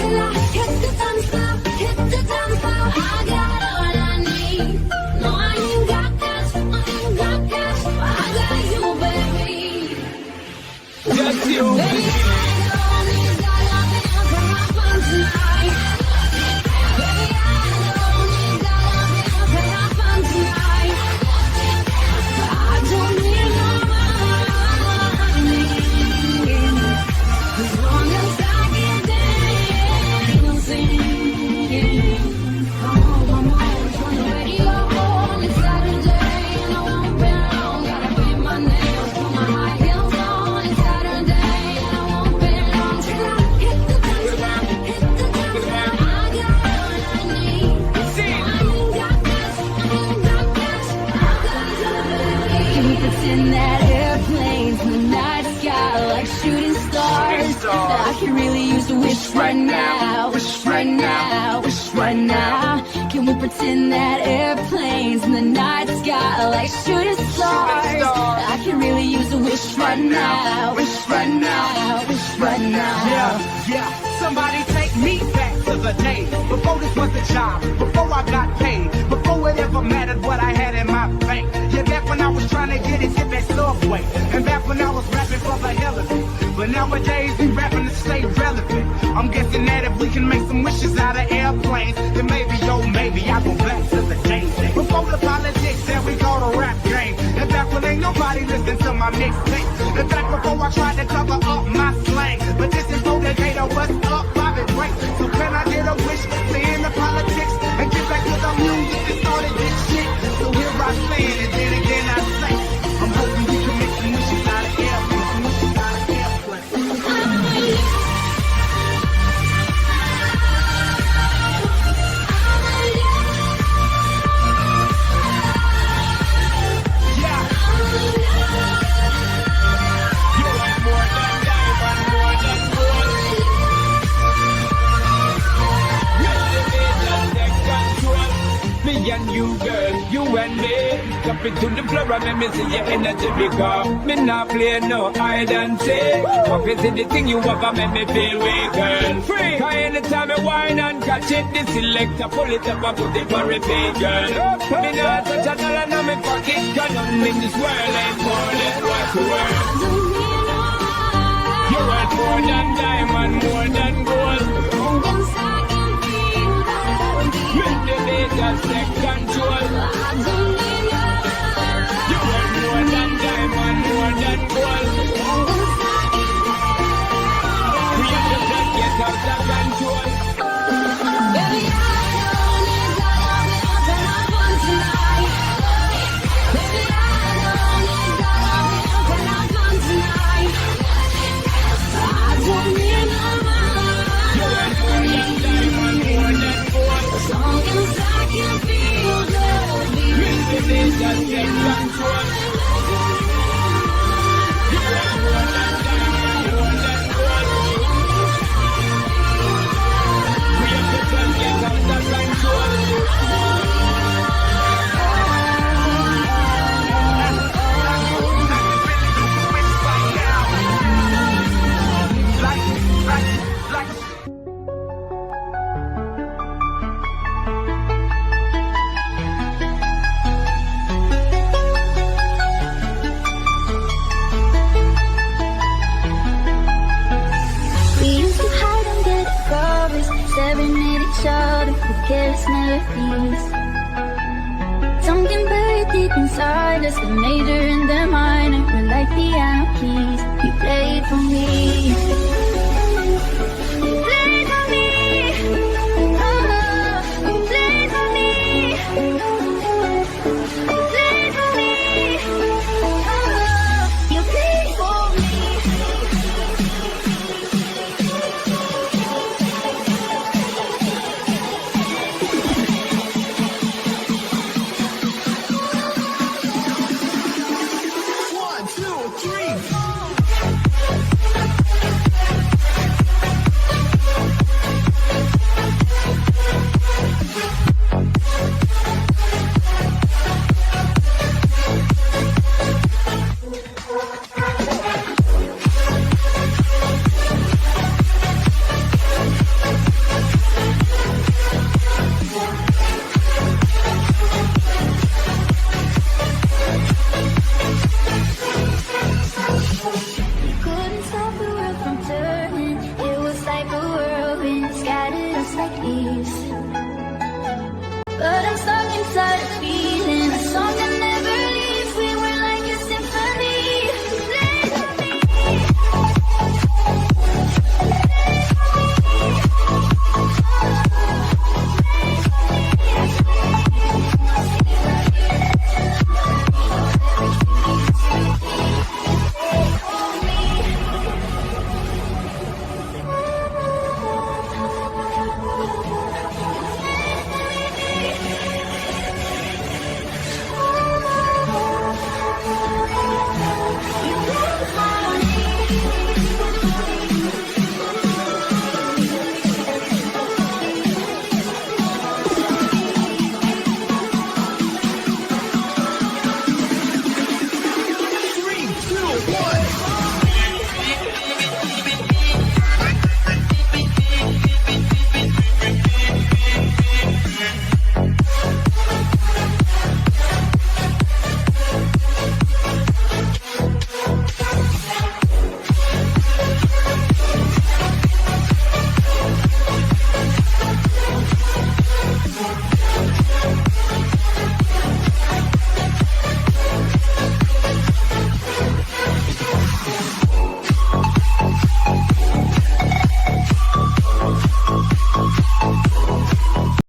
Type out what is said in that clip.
till I hit the dance floor, hit the dance floor. I got all I need. No, I ain't got cash, I ain't got cash. I got you, baby. Just you. Baby, I don't need dollar bills for my fun tonight. Baby, I don't need dollar bills for my fun tonight. I don't need no money, as long as I get dancing. Come on, turn the radio on. It's Saturday and I won't be long. Gotta paint my nails, put my high heels on. It's Saturday and I won't be long till I hit the dance floor, hit the dance floor. I got all I need. I ain't got cash, I ain't got cash. I got you, baby. Can we pretend that airplanes in the night sky like shooting stars? That I can really use a wish right now, wish right now, wish right now. Can we pretend that airplanes in the night sky like shooting stars? That I can really use a wish right now, wish right now, wish right now. Yeah, somebody take me back to the day before this was a job, before I got paid, before it ever mattered what I had in my bank. Yeah, back when I was trying to get it, hit that subway, and back when I was rapping for the hell of it. But nowadays we rapping to stay relevant. I'm guessing that if we can make some wishes out of airplanes, then maybe, yo, maybe I go back to the days before the politics that we call the rap game. And back when ain't nobody listened to my mixtape. And back before I tried to cover up my slang. But this is motivator, what's up, Bobby Break. So can I get a wish to end the politics and get back to the music that started this shit? So here I stand, and then again I say, I'm hoping we can make some wishes out of airplanes, some wishes out of airplanes. Me and you, girl, you and me. Jump into the floor and let me see your energy because me not play no hide and seek. What is it the thing you have make me feel weak, girl? Free. Cause anytime I whine and catch it, the selector pull it up and put it on repeat, girl. Me not touch a dollar in my pocket, cause nothing in this world ain't more than what's worth. You want more than diamond, more than gold. Make the beat just take control. You want more than diamond, more than gold. We have to just get out of control. Baby, I don't need dollar bills for my fun tonight. Baby, I don't need dollar bills for my fun tonight. I don't need no money. You want more than diamond, more than gold. As long as I can feel the beat. Make the beat just take control. You want more than diamond, more than gold. We have to just get out of control. We used to hide under the covers, staring at each other with careless melodies. Something buried deep inside us, the major and the minor were like piano keys. You played for me. You played for me. Oh, you played for me. You played for me. Oh, you played for me. One, two, three, four. like ease.